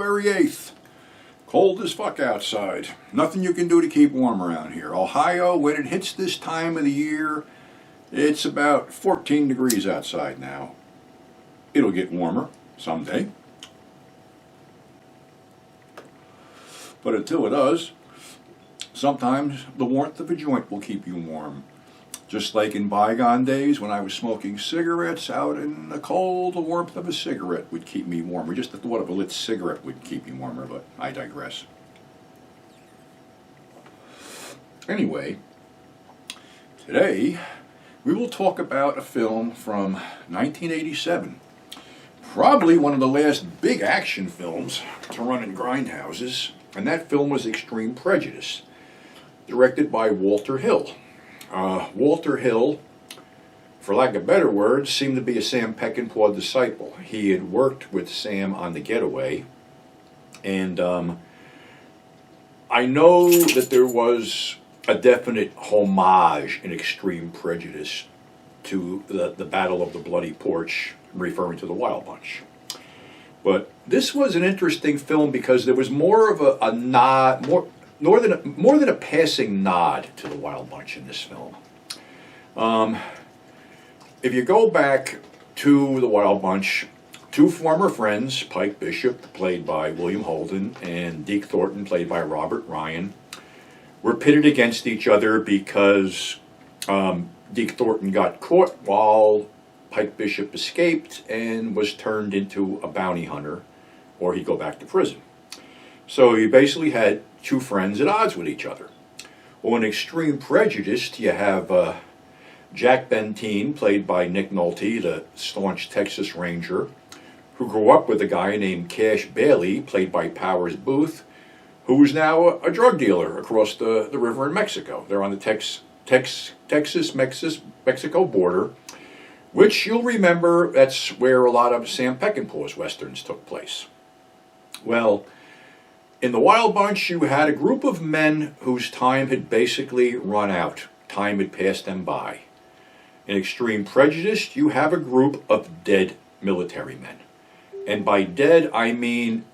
February 8th. Cold as fuck outside. Nothing you can do to keep warm around here. Ohio, when it hits this time of the year, it's about 14 degrees outside now. It'll get warmer someday. But until it does, sometimes the warmth of a joint will keep you warm. Just like in bygone days when I was smoking cigarettes out in the cold, the warmth of a cigarette would keep me warmer. Just the thought of a lit cigarette would keep me warmer, but I digress. Anyway, today we will talk about a film from 1987. Probably one of the last big action films to run in grindhouses, and that film was Extreme Prejudice, directed by Walter Hill. Walter Hill, for lack of better words, seemed to be a Sam Peckinpah disciple. He had worked with Sam on The Getaway, and I know that there was a definite homage in Extreme Prejudice to the Battle of the Bloody Porch, referring to the Wild Bunch. But this was an interesting film because there was more of a nod, more than a passing nod to the Wild Bunch in this film. If you go back to the Wild Bunch, two former friends, Pike Bishop, played by William Holden, and Deke Thornton, played by Robert Ryan, were pitted against each other because Deke Thornton got caught while Pike Bishop escaped and was turned into a bounty hunter, or he'd go back to prison. So you basically had two friends at odds with each other. Well, in Extreme Prejudice, you have Jack Bentine, played by Nick Nolte, the staunch Texas Ranger, who grew up with a guy named Cash Bailey, played by Powers Booth, who is now a drug dealer across the river in Mexico. They're on the Texas-Mexico border, which you'll remember that's where a lot of Sam Peckinpah's westerns took place. Well, in the Wild Bunch, you had a group of men whose time had basically run out. Time had passed them by. In Extreme Prejudice, you have a group of dead military men. And by dead, I mean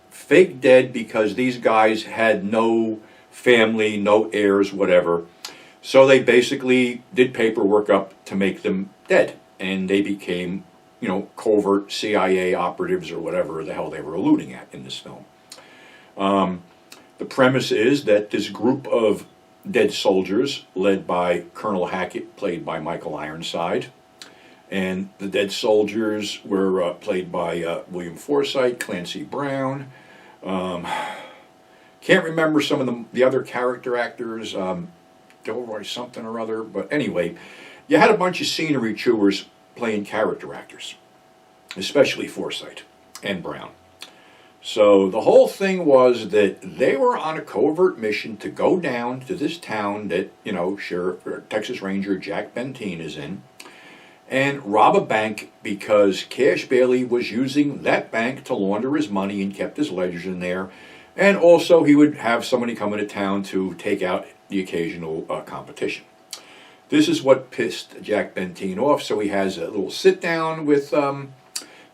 fake dead, because these guys had no family, no heirs, whatever. So they basically did paperwork up to make them dead. And they became, covert CIA operatives or whatever the hell they were alluding at in this film. The premise is that this group of dead soldiers, led by Colonel Hackett, played by Michael Ironside, and the dead soldiers were played by William Forsythe, Clancy Brown. Can't remember some of the other character actors, Delroy something or other, but anyway, you had a bunch of scenery chewers playing character actors, especially Forsythe and Brown. So the whole thing was that they were on a covert mission to go down to this town that, Sheriff or Texas Ranger Jack Bentine is in, and rob a bank because Cash Bailey was using that bank to launder his money and kept his ledgers in there. And also he would have somebody come into town to take out the occasional competition. This is what pissed Jack Bentine off, so he has a little sit down with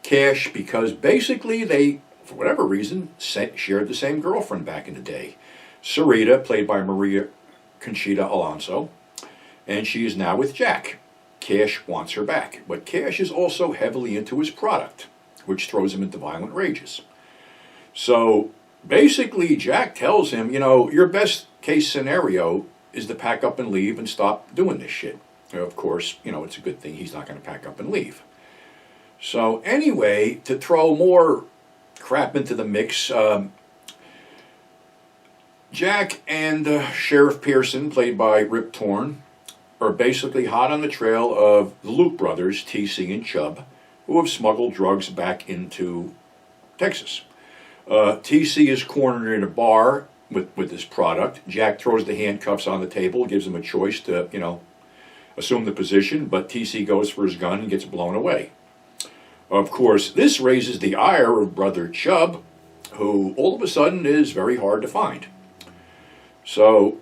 Cash, because basically they, for whatever reason, shared the same girlfriend back in the day. Sarita, played by Maria Conchita Alonso, and she is now with Jack. Cash wants her back, but Cash is also heavily into his product, which throws him into violent rages. So basically Jack tells him, your best case scenario is to pack up and leave and stop doing this shit. Of course, it's a good thing he's not going to pack up and leave. So anyway, to throw more crap into the mix, Jack and Sheriff Pearson, played by Rip Torn, are basically hot on the trail of the Luke brothers, TC and Chubb, who have smuggled drugs back into Texas. TC is cornered in a bar with this product. Jack throws the handcuffs on the table, gives him a choice to, assume the position, but TC goes for his gun and gets blown away. Of course, this raises the ire of brother Chubb, who all of a sudden is very hard to find. So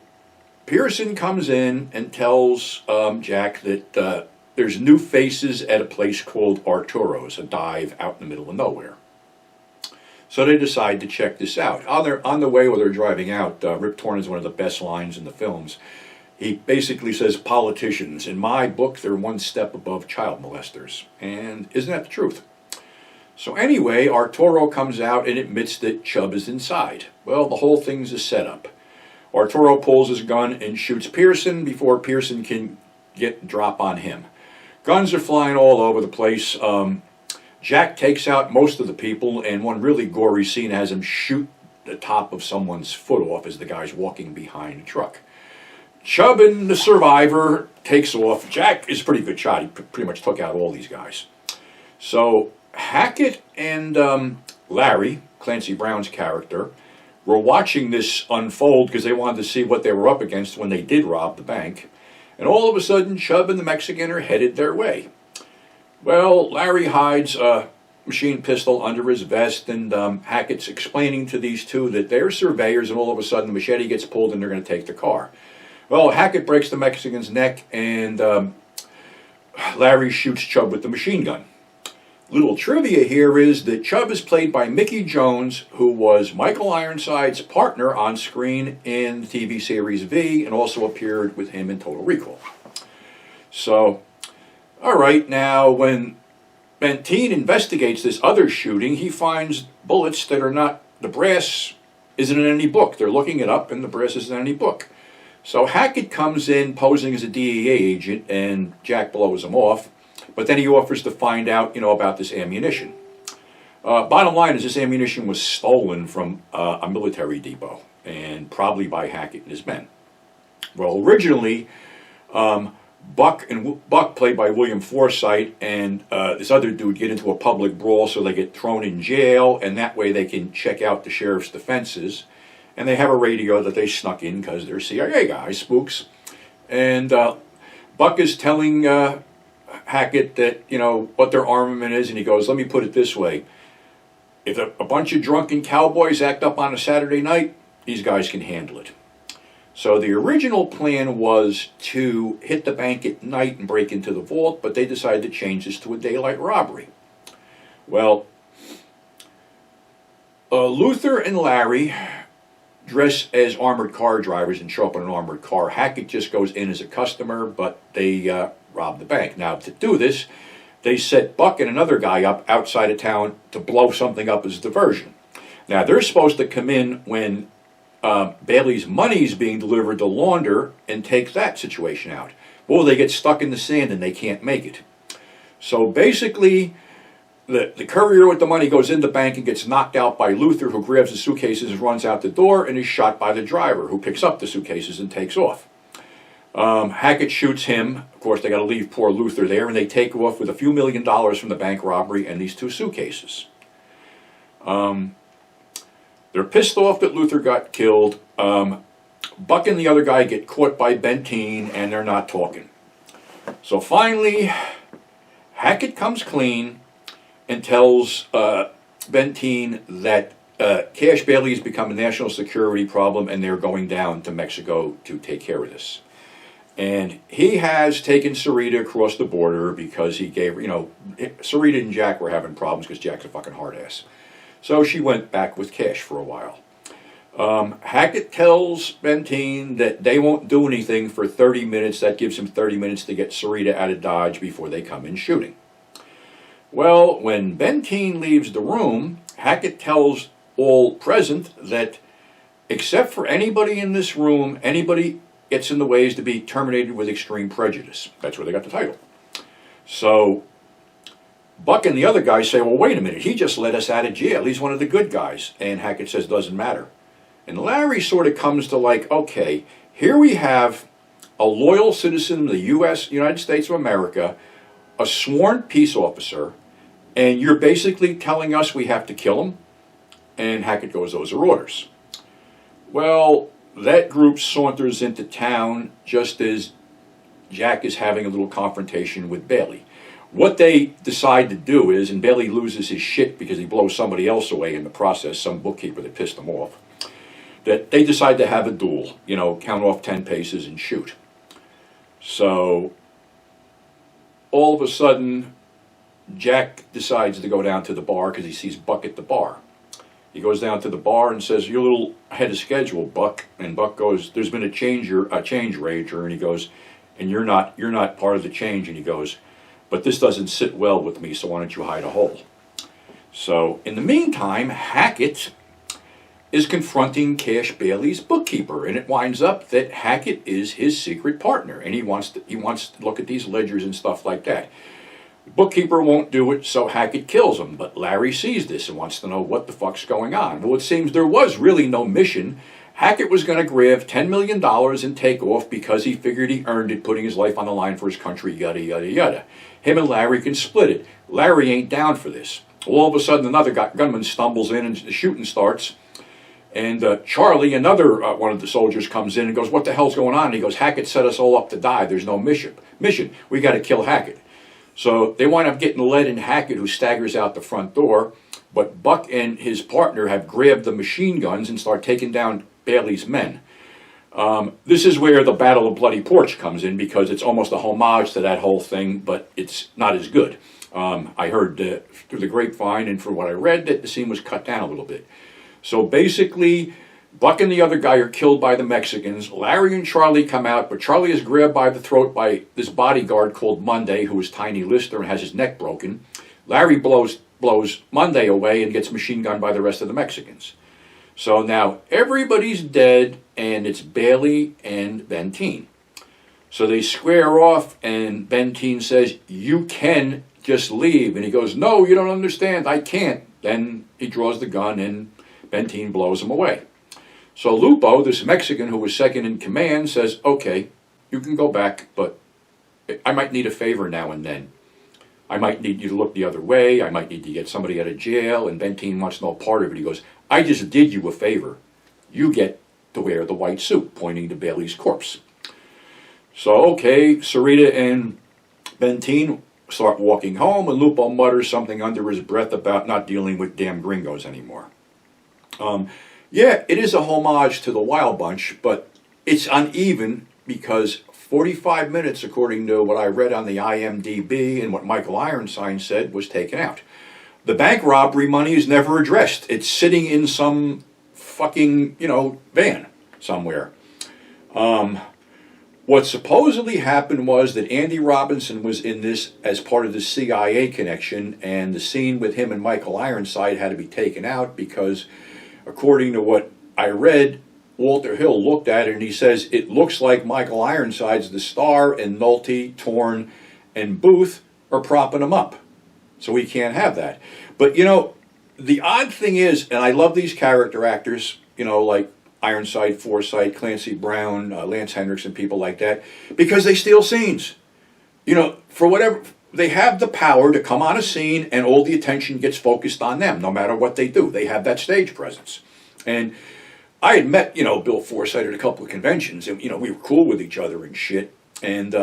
Pearson comes in and tells Jack that there's new faces at a place called Arturo's, a dive out in the middle of nowhere. So they decide to check this out. On the way while they're driving out, Rip Torn is one of the best lines in the films. He basically says, politicians, in my book, they're one step above child molesters. And isn't that the truth? So anyway, Arturo comes out and admits that Chubb is inside. Well, the whole thing's a setup. Arturo pulls his gun and shoots Pearson before Pearson can drop on him. Guns are flying all over the place. Jack takes out most of the people, and one really gory scene has him shoot the top of someone's foot off as the guy's walking behind a truck. Chubb and the survivor takes off. Jack is a pretty good shot. He pretty much took out all these guys. So Hackett and Larry, Clancy Brown's character, were watching this unfold because they wanted to see what they were up against when they did rob the bank. And all of a sudden, Chubb and the Mexican are headed their way. Well, Larry hides a machine pistol under his vest, and Hackett's explaining to these two that they're surveyors, and all of a sudden the machete gets pulled and they're going to take the car. Well, Hackett breaks the Mexican's neck, and Larry shoots Chubb with the machine gun. Little trivia here is that Chubb is played by Mickey Jones, who was Michael Ironside's partner on screen in the TV series V, and also appeared with him in Total Recall. So, all right, now when Benteen investigates this other shooting, he finds bullets that are not, the brass isn't in any book. They're looking it up, and the brass isn't in any book. So Hackett comes in posing as a DEA agent, and Jack blows him off. But then he offers to find out, about this ammunition. Bottom line is this ammunition was stolen from a military depot, and probably by Hackett and his men. Well, originally, Buck, played by William Forsythe, and this other dude get into a public brawl, so they get thrown in jail, and that way they can check out the sheriff's defenses. And they have a radio that they snuck in because they're CIA guys, spooks. And Buck is telling Hackett that, what their armament is, and he goes, let me put it this way. If a bunch of drunken cowboys act up on a Saturday night, these guys can handle it. So the original plan was to hit the bank at night and break into the vault, but they decided to change this to a daylight robbery. Well, Luther and Larry dress as armored car drivers and show up in an armored car. Hackett just goes in as a customer, but they rob the bank. Now, to do this, they set Buck and another guy up outside of town to blow something up as a diversion. Now, they're supposed to come in when Bailey's money's being delivered to Launder and take that situation out. Well, they get stuck in the sand and they can't make it. So basically, the courier with the money goes in the bank and gets knocked out by Luther, who grabs the suitcases and runs out the door, and is shot by the driver, who picks up the suitcases and takes off. Hackett shoots him. Of course, they got to leave poor Luther there, and they take off with a few $1 million from the bank robbery and these two suitcases. They're pissed off that Luther got killed. Buck and the other guy get caught by Benteen, and they're not talking. So finally, Hackett comes clean and tells Benteen that Cash Bailey has become a national security problem, and they're going down to Mexico to take care of this. And he has taken Sarita across the border because he gave, Sarita and Jack were having problems because Jack's a fucking hard ass. So she went back with Cash for a while. Hackett tells Benteen that they won't do anything for 30 minutes. That gives him 30 minutes to get Sarita out of Dodge before they come in shooting. Well, when Benteen leaves the room, Hackett tells all present that except for anybody in this room, anybody gets in the way is to be terminated with extreme prejudice. That's where they got the title. So Buck and the other guys say, well, wait a minute, he just let us out of jail. He's one of the good guys. And Hackett says, doesn't matter. And Larry sort of comes to like, okay, here we have a loyal citizen of the United States of America, a sworn peace officer, and you're basically telling us we have to kill him? And Hackett goes, those are orders. Well, that group saunters into town just as Jack is having a little confrontation with Bailey. What they decide to do is, and Bailey loses his shit because he blows somebody else away in the process, some bookkeeper that pissed him off, that they decide to have a duel, count off 10 paces and shoot. So all of a sudden, Jack decides to go down to the bar because he sees Buck at the bar. He goes down to the bar and says, "You're a little ahead of schedule, Buck." And Buck goes, "There's been a change, Ranger." And he goes, "And you're not part of the change." And he goes, "But this doesn't sit well with me, so why don't you hide a hole?" So in the meantime, Hackett is confronting Cash Bailey's bookkeeper, and it winds up that Hackett is his secret partner, and he wants to look at these ledgers and stuff like that. The bookkeeper won't do it, so Hackett kills him, but Larry sees this and wants to know what the fuck's going on. Well, it seems there was really no mission. Hackett was going to grab $10 million and take off because he figured he earned it, putting his life on the line for his country, yada, yada, yada. Him and Larry can split it. Larry ain't down for this. All of a sudden, another gunman stumbles in and the shooting starts. And Charlie, another one of the soldiers, comes in and goes, "What the hell's going on?" And he goes, "Hackett set us all up to die. There's no mission. We got to kill Hackett." So they wind up getting lead in Hackett, who staggers out the front door. But Buck and his partner have grabbed the machine guns and start taking down Bailey's men. This is where the Battle of Bloody Porch comes in, because it's almost a homage to that whole thing, but it's not as good. I heard through the grapevine and from what I read that the scene was cut down a little bit. So basically, Buck and the other guy are killed by the Mexicans. Larry and Charlie come out, but Charlie is grabbed by the throat by this bodyguard called Monday, who is Tiny Lister and has his neck broken. Larry blows Monday away and gets machine gunned by the rest of the Mexicans. So now everybody's dead, and it's Bailey and Benteen. So they square off, and Benteen says, "You can just leave." And he goes, "No, you don't understand. I can't." Then he draws the gun, and Benteen blows him away. So Lupo, this Mexican who was second in command, says, "Okay, you can go back, but I might need a favor now and then. I might need you to look the other way. I might need to get somebody out of jail." And Benteen wants no part of it. He goes, "I just did you a favor. You get to wear the white suit," pointing to Bailey's corpse. So, okay, Sarita and Benteen start walking home, and Lupo mutters something under his breath about not dealing with damn gringos anymore. Yeah, it is a homage to the Wild Bunch, but it's uneven because 45 minutes, according to what I read on the IMDb and what Michael Ironside said, was taken out. The bank robbery money is never addressed. It's sitting in some fucking, van somewhere. What supposedly happened was that Andy Robinson was in this as part of the CIA connection, and the scene with him and Michael Ironside had to be taken out because, according to what I read, Walter Hill looked at it and he says, "It looks like Michael Ironside's the star, and Nolte, Torn, and Booth are propping him up. So we can't have that." But, the odd thing is, and I love these character actors, like Ironside, Forsythe, Clancy Brown, Lance Henriksen, people like that, because they steal scenes. For whatever, they have the power to come on a scene and all the attention gets focused on them, no matter what they do. They have that stage presence. And I had met, Bill Forsythe at a couple of conventions, and, we were cool with each other and shit. And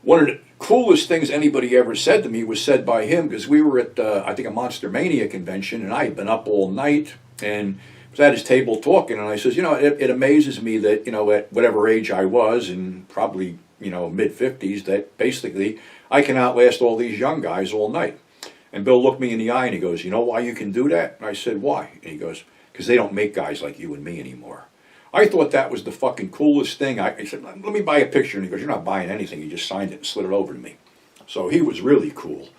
one of the coolest things anybody ever said to me was said by him, because we were at, I think, a Monster Mania convention, and I had been up all night, and was at his table talking, and I says, it amazes me that, at whatever age I was, and probably, mid-50s, that basically I can outlast all these young guys all night. And Bill looked me in the eye and he goes, "You know why you can do that?" And I said, "Why?" And he goes, "Because they don't make guys like you and me anymore." I thought that was the fucking coolest thing. I said, "Let me buy a picture." And he goes, "You're not buying anything." He just signed it and slid it over to me. So he was really cool.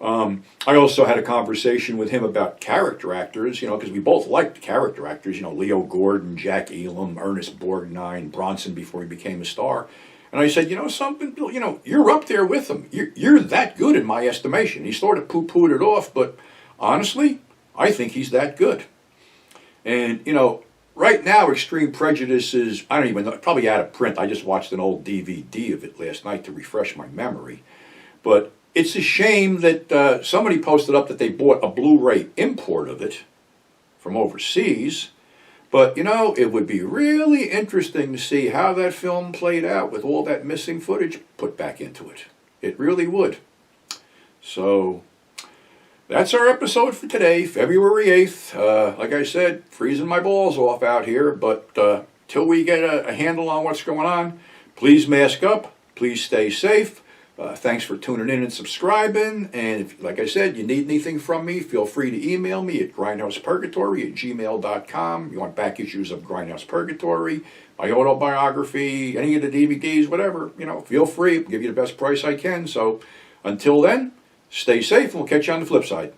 I also had a conversation with him about character actors, because we both liked character actors, Leo Gordon, Jack Elam, Ernest Borgnine, Bronson before he became a star. And I said, something, Bill, you're up there with them. You're that good in my estimation. He sort of poo-pooed it off, but honestly, I think he's that good. And, right now, Extreme Prejudice is, I don't even know, probably out of print. I just watched an old DVD of it last night to refresh my memory. But it's a shame that somebody posted up that they bought a Blu-ray import of it from overseas. But, it would be really interesting to see how that film played out with all that missing footage put back into it. It really would. So, that's our episode for today, February 8th. Like I said, freezing my balls off out here, but till we get a handle on what's going on, please mask up, please stay safe. Thanks for tuning in and subscribing. And if, like I said, you need anything from me, feel free to email me at grindhousepurgatory@gmail.com. You want back issues of Grindhouse Purgatory, my autobiography, any of the DVDs, whatever, feel free. I'll give you the best price I can. So until then, stay safe and we'll catch you on the flip side.